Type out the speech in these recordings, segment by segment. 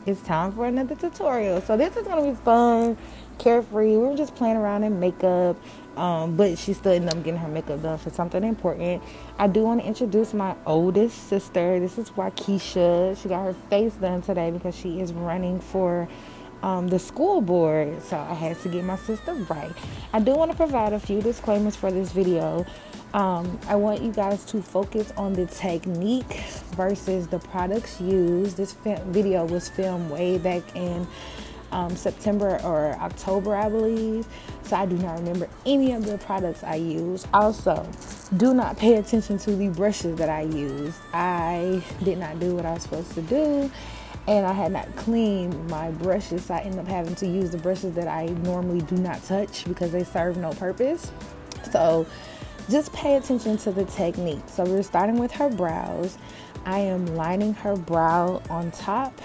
it's time for another tutorial. So this is gonna be fun, carefree. We were just playing around in makeup, but she still ended up getting her makeup done for something important. I do want to introduce my oldest sister. This is Waukesha. She got her face done today because she is running for the school board, so I had to get my sister right. I do want to provide a few disclaimers for this video. I want you guys to focus on the technique versus the products used. This video was filmed way back in September or October, I believe. So I do not remember any of the products I used. Also, do not pay attention to the brushes that I used. I did not do what I was supposed to do, and I had not cleaned my brushes, so I ended up having to use the brushes that I normally do not touch because they serve no purpose. So just pay attention to the technique. So we're starting with her brows. I am lining her brow on top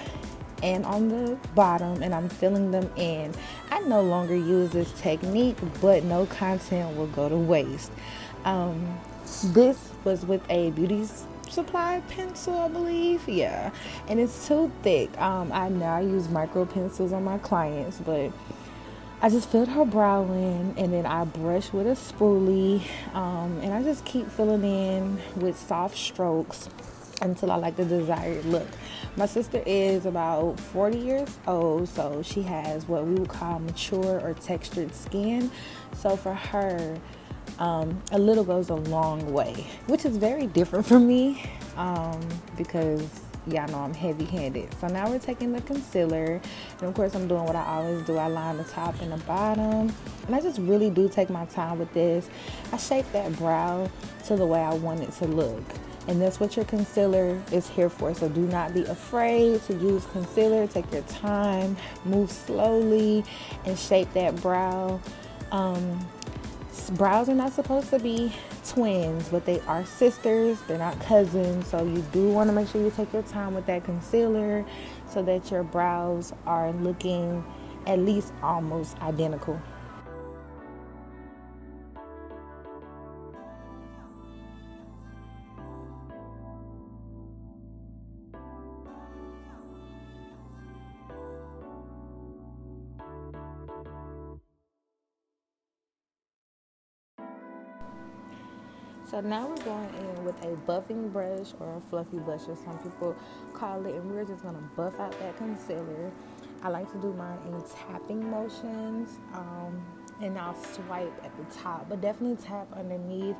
and on the bottom, and I'm filling them in. I no longer use this technique, but no content will go to waste. This was with a beauty supply pencil, I believe. Yeah, and it's too thick. I now use micro pencils on my clients, but I just filled her brow in, and then I brush with a spoolie, and I just keep filling in with soft strokes until I like the desired look. My sister is about 40 years old, so she has what we would call mature or textured skin. So for her, a little goes a long way, which is very different from me, because y'all know I'm heavy-handed. So now we're taking the concealer, and of course I'm doing what I always do. I line the top and the bottom, and I just really do take my time with this. I shape that brow to the way I want it to look, and that's what your concealer is here for. So do not be afraid to use concealer. Take your time, move slowly, and shape that brow. Brows are not supposed to be twins, but they are sisters. They're not cousins. So you do want to make sure you take your time with that concealer so that your brows are looking at least almost identical. So now we're going in with a buffing brush, or a fluffy brush as some people call it, and we're just going to buff out that concealer. I like to do mine in tapping motions, and I'll swipe at the top, but definitely tap underneath.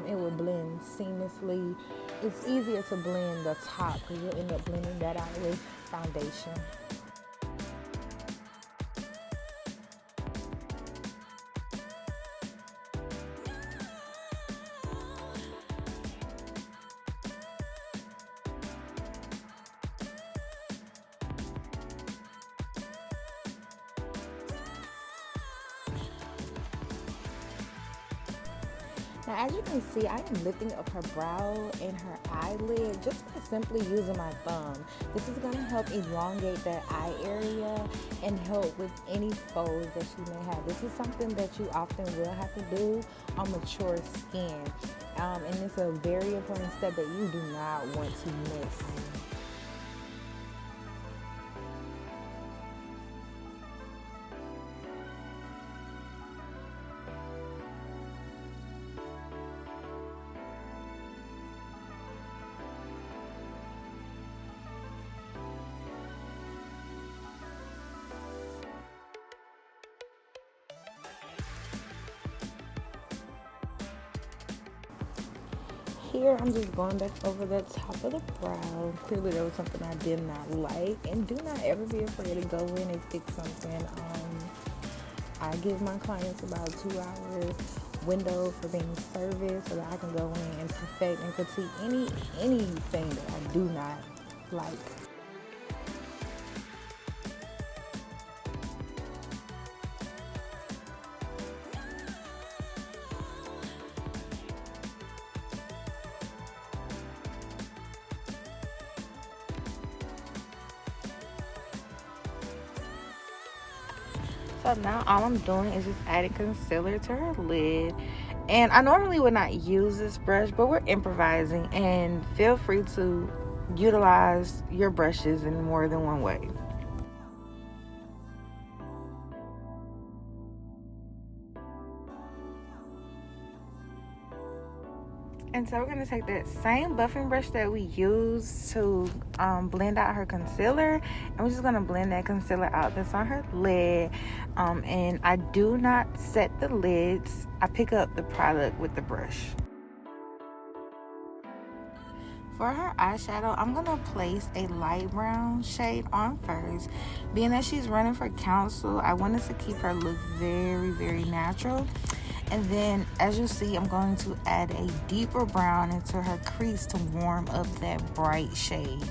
It will blend seamlessly. It's easier to blend the top because you'll end up blending that out with foundation. Now, as you can see, I am lifting up her brow and her eyelid just by simply using my thumb. This is going to help elongate that eye area and help with any folds that she may have. This is something that you often will have to do on mature skin. And it's a very important step that you do not want to miss. Here, I'm just going back over the top of the brow. Clearly, there was something I did not like. And do not ever be afraid to go in and fix something. I give my clients about 2 hours window for being serviced so that I can go in and perfect and critique anything that I do not like. So now all I'm doing is just adding concealer to her lid. And I normally would not use this brush, but we're improvising, and feel free to utilize your brushes in more than one way. And so we're going to take that same buffing brush that we used to blend out her concealer. And we're just going to blend that concealer out that's on her lid. And I do not set the lids. I pick up the product with the brush. For her eyeshadow, I'm going to place a light brown shade on first. Being that she's running for council, I wanted to keep her look very, very natural. And then, as you see, I'm going to add a deeper brown into her crease to warm up that bright shade.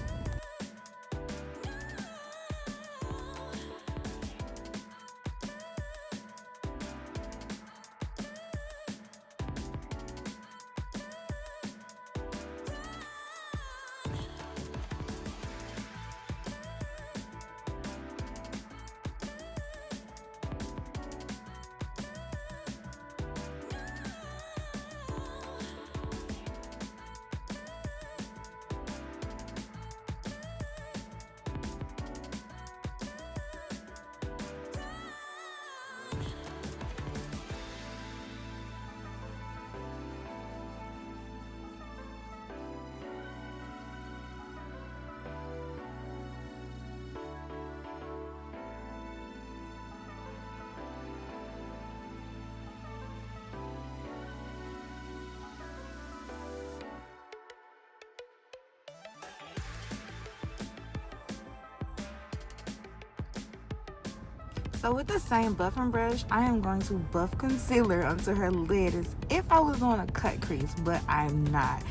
So with the same buffing brush, I am going to buff concealer onto her lid as if I was on a cut crease, but I'm not.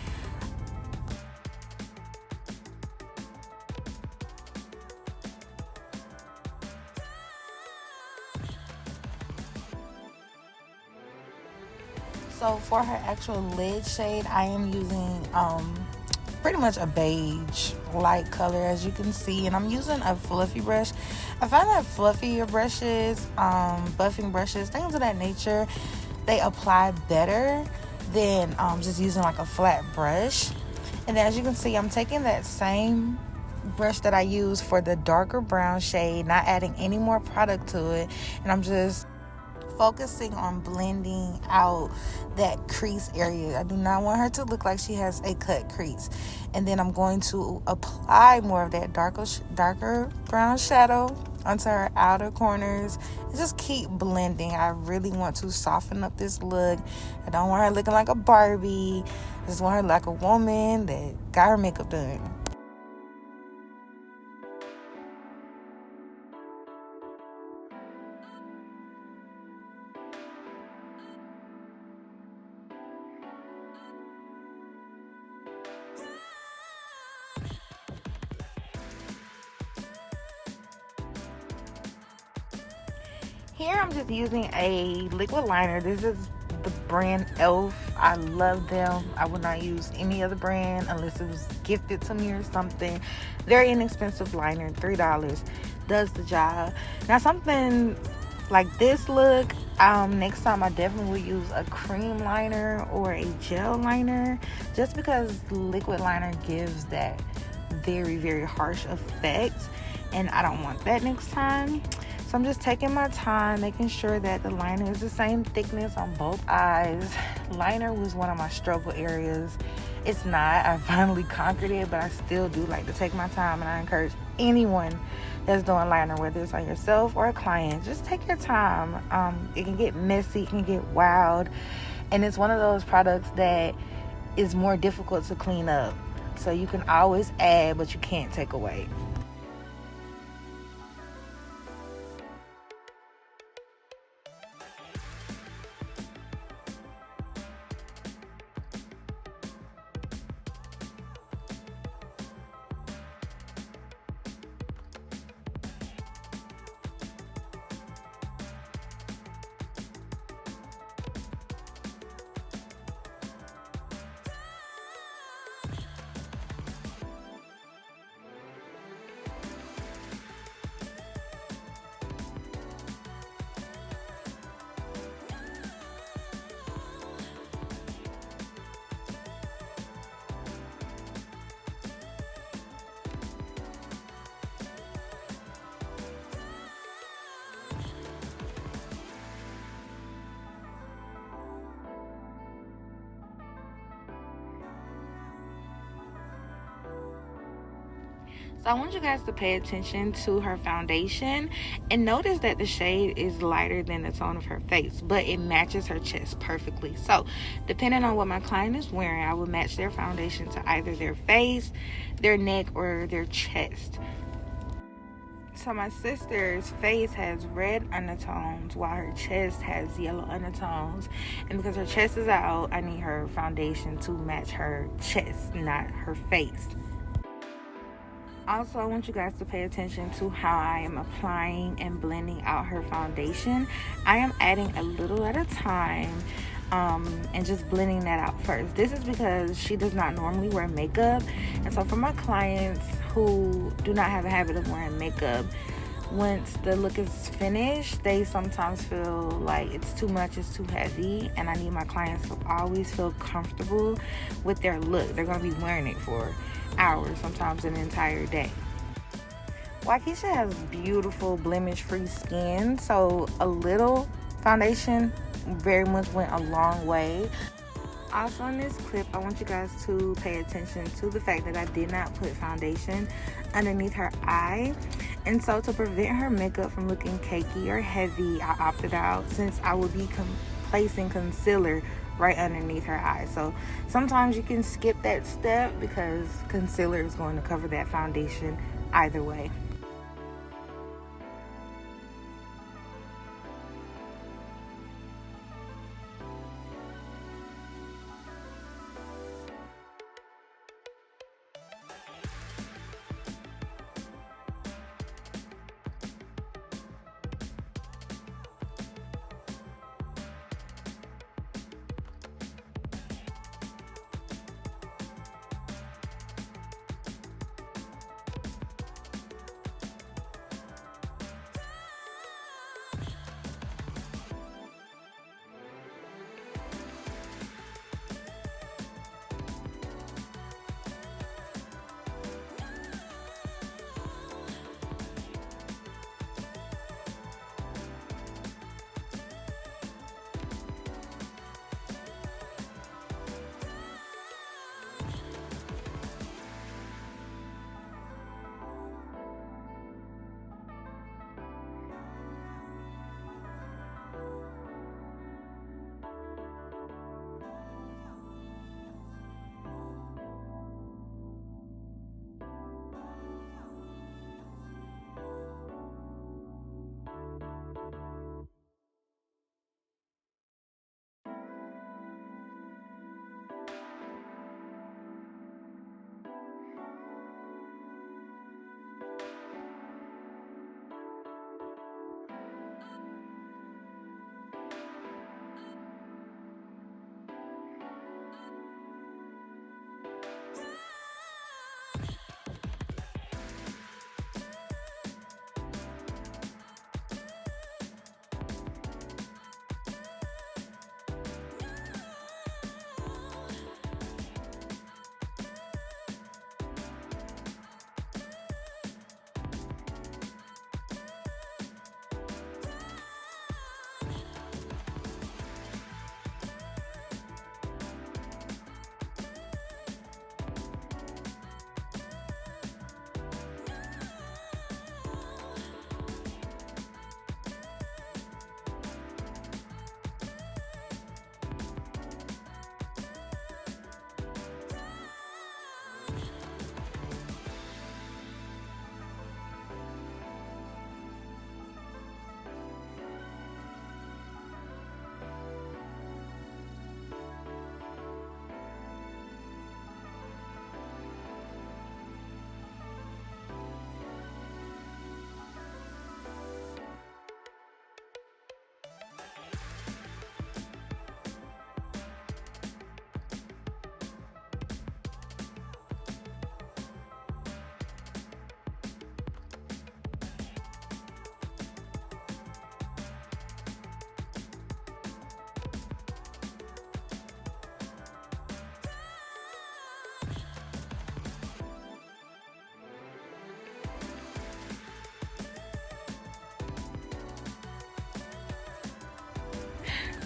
So for her actual lid shade, I am using pretty much a beige light color, as you can see, and I'm using a fluffy brush. I find that fluffier brushes, buffing brushes, things of that nature, they apply better than just using like a flat brush. And as you can see, I'm taking that same brush that I use for the darker brown shade, not adding any more product to it, and I'm just focusing on blending out that crease area. I do not want her to look like she has a cut crease. And then I'm going to apply more of that darker brown shadow onto her outer corners and just keep blending. I really want to soften up this look. I don't want her looking like a Barbie. I just want her like a woman that got her makeup done. Here I'm just using a liquid liner. This is the brand Elf. I love them. I would not use any other brand unless it was gifted to me or something. Very inexpensive liner, $3. Does the job. Now something like this look, next time I definitely will use a cream liner or a gel liner, just because liquid liner gives that very, very harsh effect, and I don't want that next time. So I'm just taking my time, making sure that the liner is the same thickness on both eyes. Liner was one of my struggle areas. It's not. I finally conquered it, but I still do like to take my time, and I encourage anyone that's doing liner, whether it's on yourself or a client, just take your time. It can get messy, it can get wild, and it's one of those products that is more difficult to clean up. So you can always add, but you can't take away. So I want you guys to pay attention to her foundation and notice that the shade is lighter than the tone of her face, but it matches her chest perfectly. So depending on what my client is wearing, I will match their foundation to either their face, their neck, or their chest. So my sister's face has red undertones while her chest has yellow undertones. And because her chest is out, I need her foundation to match her chest, not her face. Also, I want you guys to pay attention to how I am applying and blending out her foundation. I am adding a little at a time and just blending that out first. This is because she does not normally wear makeup. And so for my clients who do not have a habit of wearing makeup, once the look is finished, they sometimes feel like it's too much, it's too heavy, and I need my clients to always feel comfortable with their look. They're going to be wearing it for hours, sometimes an entire day. Waukesha has beautiful blemish-free skin, so a little foundation very much went a long way. Also in this clip, I want you guys to pay attention to the fact that I did not put foundation underneath her eye. And so to prevent her makeup from looking cakey or heavy, I opted out since I would be placing concealer right underneath her eye. So sometimes you can skip that step because concealer is going to cover that foundation either way.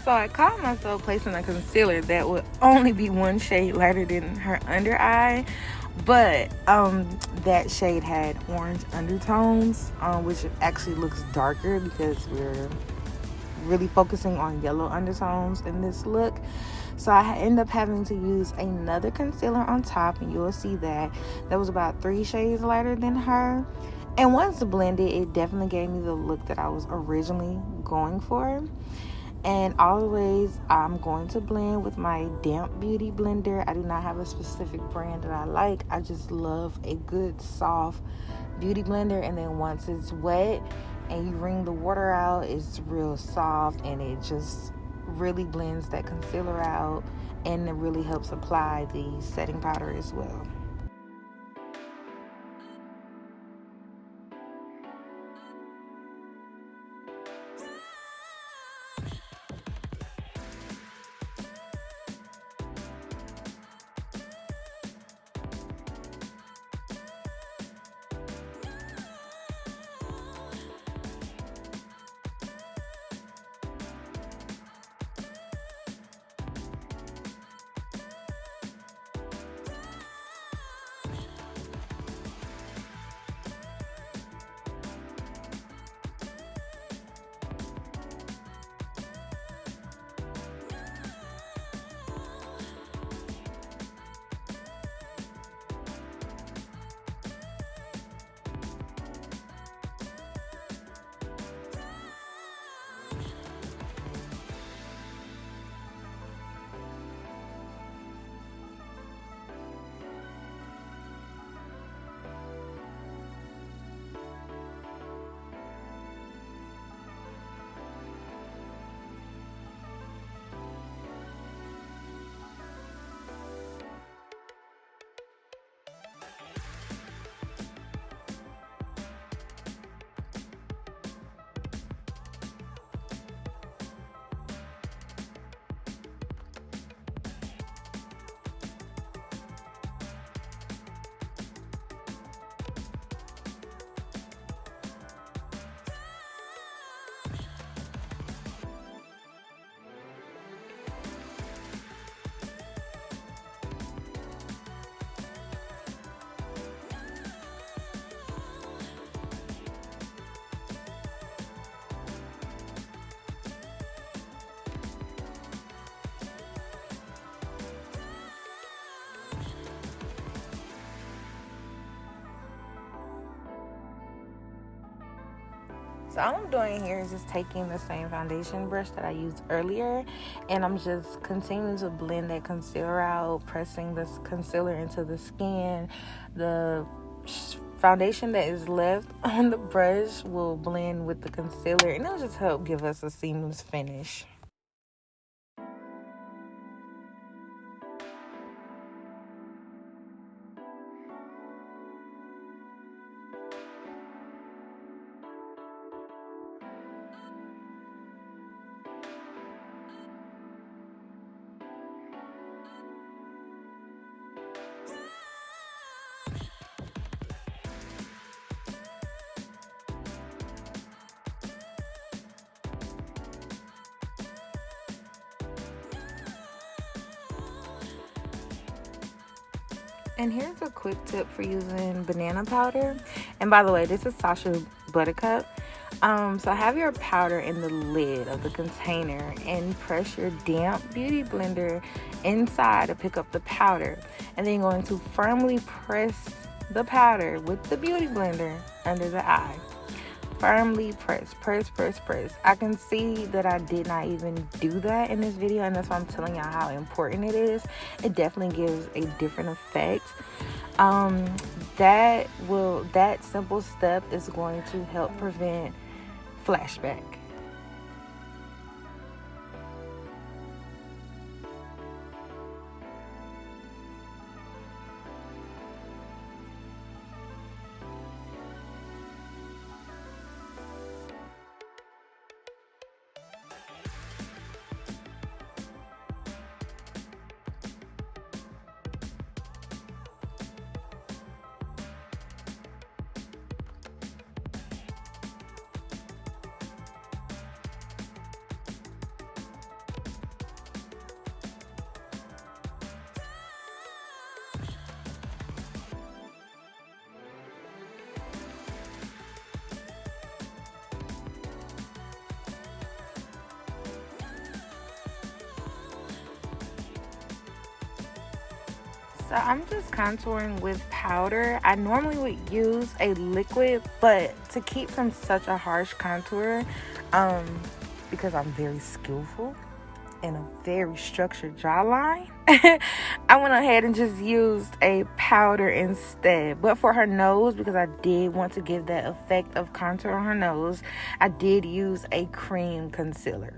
So I caught myself placing a concealer that would only be one shade lighter than her under eye. But that shade had orange undertones, which actually looks darker because we're really focusing on yellow undertones in this look. So I end up having to use another concealer on top, and you'll see that was about 3 shades lighter than her. And once blended, it definitely gave me the look that I was originally going for. And always, I'm going to blend with my damp beauty blender. I do not have a specific brand that I like. I just love a good soft beauty blender. And then once it's wet and you wring the water out, it's real soft, and it just really blends that concealer out, and it really helps apply the setting powder as well. So all I'm doing here is just taking the same foundation brush that I used earlier, and I'm just continuing to blend that concealer out, pressing this concealer into the skin. The foundation that is left on the brush will blend with the concealer, and it'll just help give us a seamless finish. And here's a quick tip for using banana powder. And by the way, this is Sasha Buttercup. So have your powder in the lid of the container and press your damp beauty blender inside to pick up the powder. And then you're going to firmly press the powder with the beauty blender under the eye. Firmly press. I can see that I did not even do that in this video, and that's why I'm telling y'all how important it is. It definitely gives a different effect. That simple step is going to help prevent flashback. So I'm just contouring with powder. I normally would use a liquid, but to keep from such a harsh contour, because I'm very skillful and a very structured jawline, I went ahead and just used a powder instead. But for her nose, because I did want to give that effect of contour on her nose, I did use a cream concealer.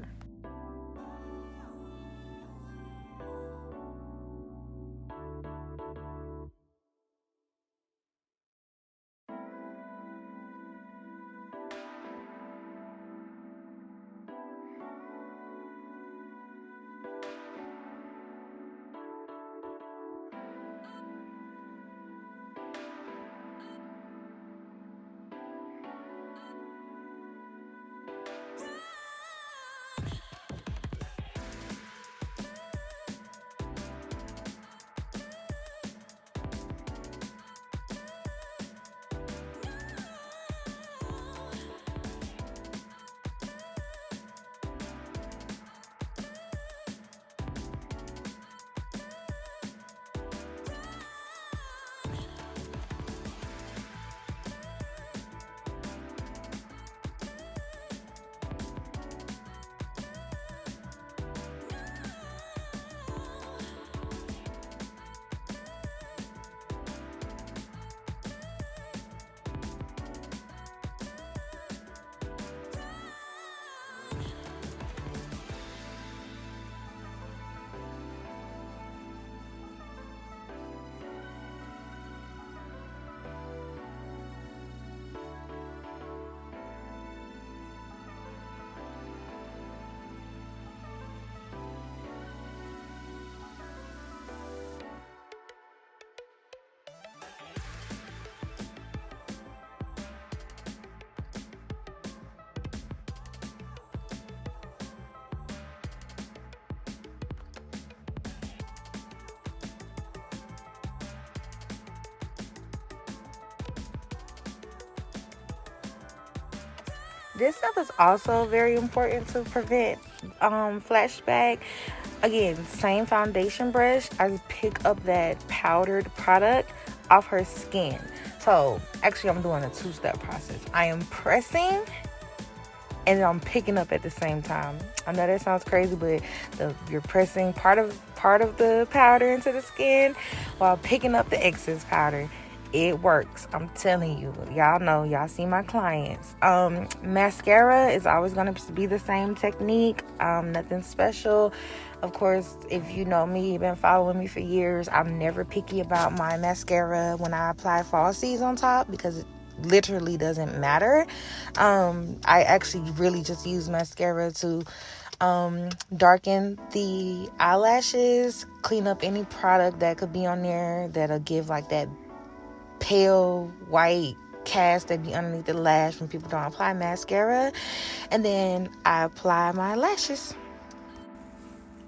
This stuff is also very important to prevent flashback. Again, same foundation brush. I pick up that powdered product off her skin. So actually, I'm doing a two-step process. I am pressing and I'm picking up at the same time. I know that sounds crazy, but you're pressing part of the powder into the skin while picking up the excess powder. It works. I'm telling you. Y'all know. Y'all see my clients. Mascara is always going to be the same technique. Nothing special. Of course, if you know me, you've been following me for years, I'm never picky about my mascara when I apply falsies on top because it literally doesn't matter. I actually really just use mascara to darken the eyelashes, clean up any product that could be on there that'll give like that pale white cast that be underneath the lash when people don't apply mascara. And then I apply my lashes.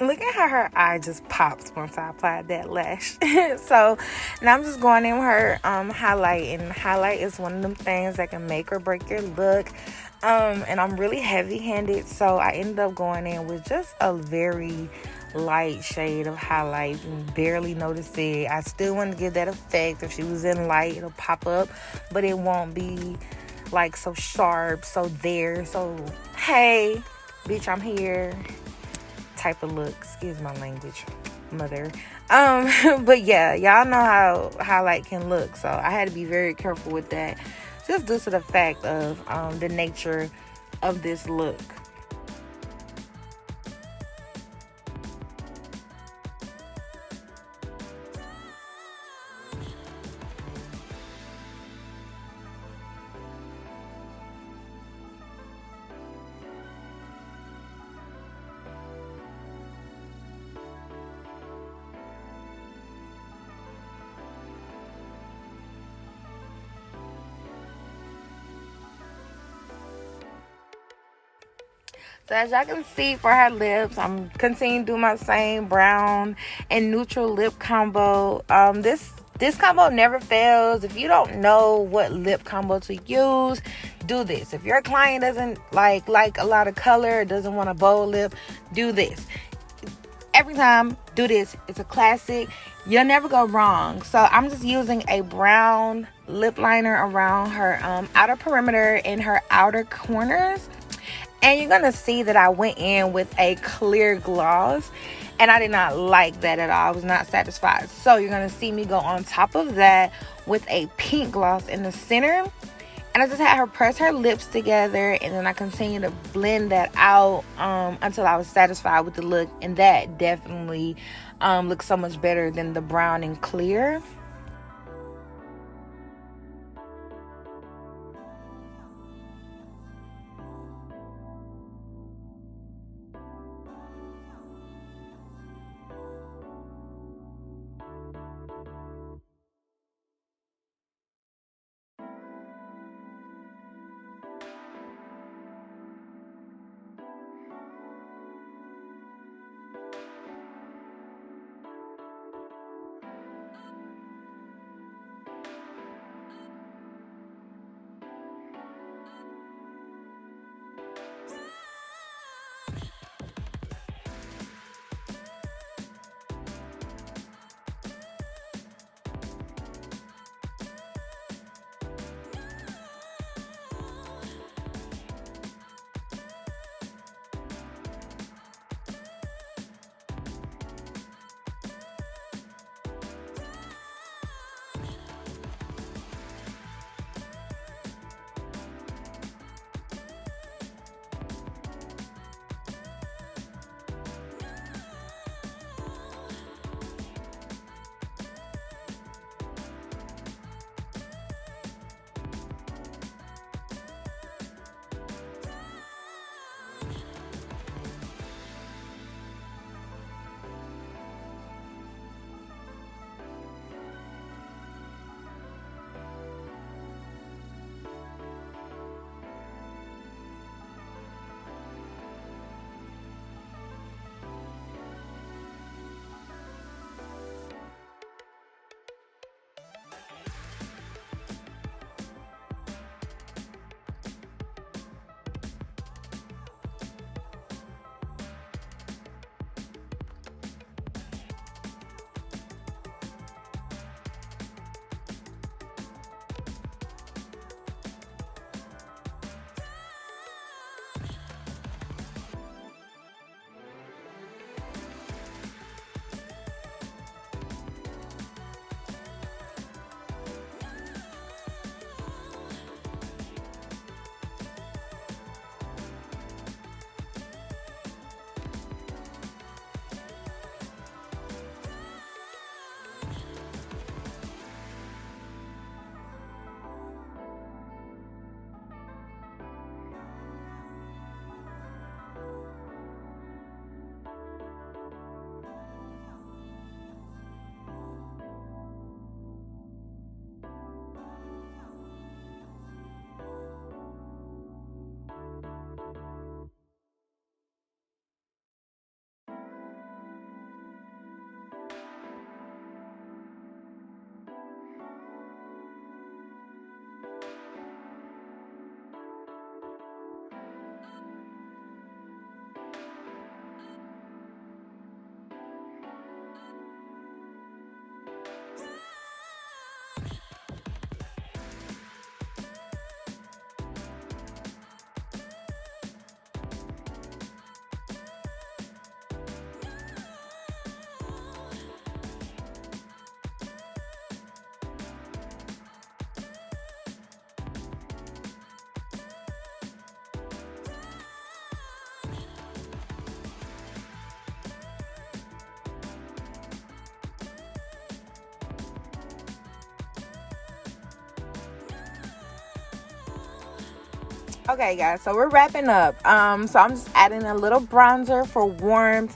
Look at how her eye just pops once I applied that lash. So now I'm just going in with her highlight, and highlight is one of them things that can make or break your look. And I'm really heavy-handed, so I ended up going in with just a very light shade of highlight and barely notice it. I still want to give that effect. If she was in light, it'll pop up, but it won't be like so sharp, so hey bitch, I'm here type of look. Excuse my language, mother. But yeah, y'all know how highlight can look, so I had to be very careful with that, just due to the fact of the nature of this look. So as y'all can see for her lips, I'm continuing to do my same brown and neutral lip combo. This combo never fails. If you don't know what lip combo to use, do this. If your client doesn't like a lot of color, doesn't want a bold lip, do this. every time, do this. It's a classic. You'll never go wrong. So I'm just using a brown lip liner around her outer perimeter and her outer corners. And you're going to see that I went in with a clear gloss. And I did not like that at all. I was not satisfied. So you're going to see me go on top of that with a pink gloss in the center. And I just had her press her lips together. And then I continued to blend that out until I was satisfied with the look. And that definitely looks so much better than the brown and clear. Okay, guys, so we're wrapping up. So I'm just adding a little bronzer for warmth.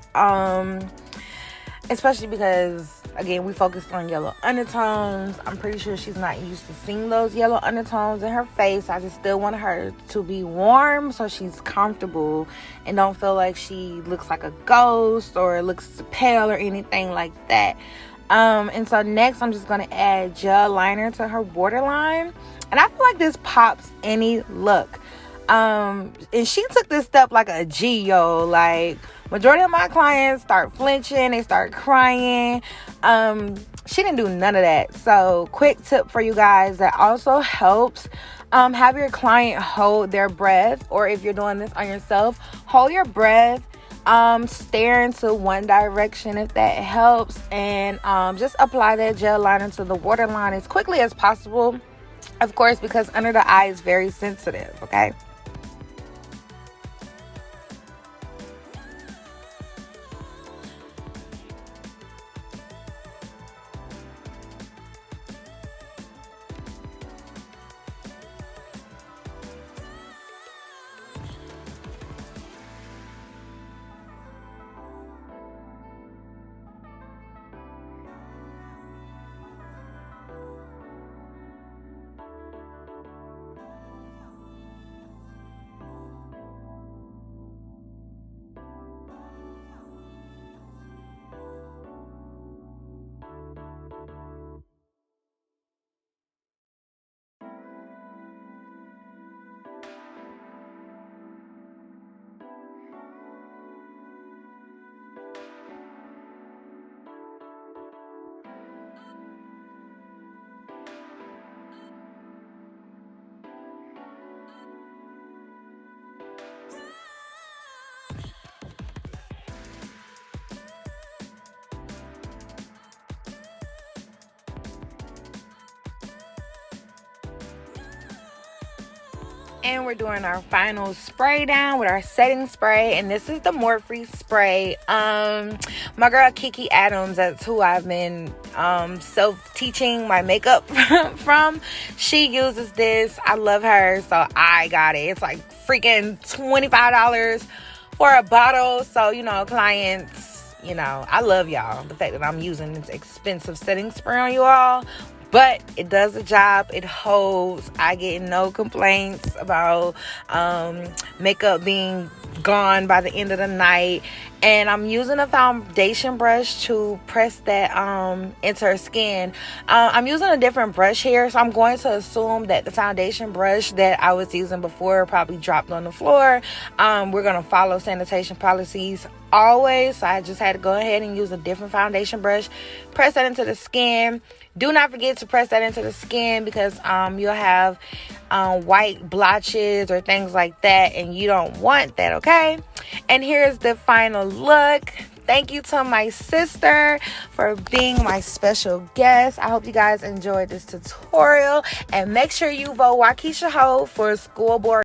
Especially because, again, we focused on yellow undertones. I'm pretty sure she's not used to seeing those yellow undertones in her face. I just still want her to be warm so she's comfortable and don't feel like she looks like a ghost or looks pale or anything like that. And so next I'm just going to add gel liner to her waterline. And I feel like this pops any look. And she took this step like a G, yo. Like, majority of my clients start flinching, they start crying. She didn't do none of that. So quick tip for you guys that also helps. Have your client hold their breath, or if you're doing this on yourself, hold your breath. Stare into one direction if that helps, and just apply that gel liner to the waterline as quickly as possible, of course, because under the eye is very sensitive. Okay. And we're doing our final spray down with our setting spray, and this is the Morphe spray. My girl Kiki Adams, that's who I've been self-teaching my makeup from. She uses this. I love her, so I got it. It's like freaking $25 for a bottle. So, you know, clients, you know, I love y'all. The fact that I'm using this expensive setting spray on you all. But it does the job. It holds. I get no complaints about makeup being gone by the end of the night. And I'm using a foundation brush to press that into her skin. I'm using a different brush here, so I'm going to assume that the foundation brush that I was using before probably dropped on the floor. We're going to follow sanitation policies always, so I just had to go ahead and use a different foundation brush, press that into the skin. Do not forget to press that into the skin, because you'll have white blotches or things like that, and you don't want that, okay? And here's the final look. Thank you to my sister for being my special guest. I hope you guys enjoyed this tutorial, and make sure you vote Waukesha Ho for school board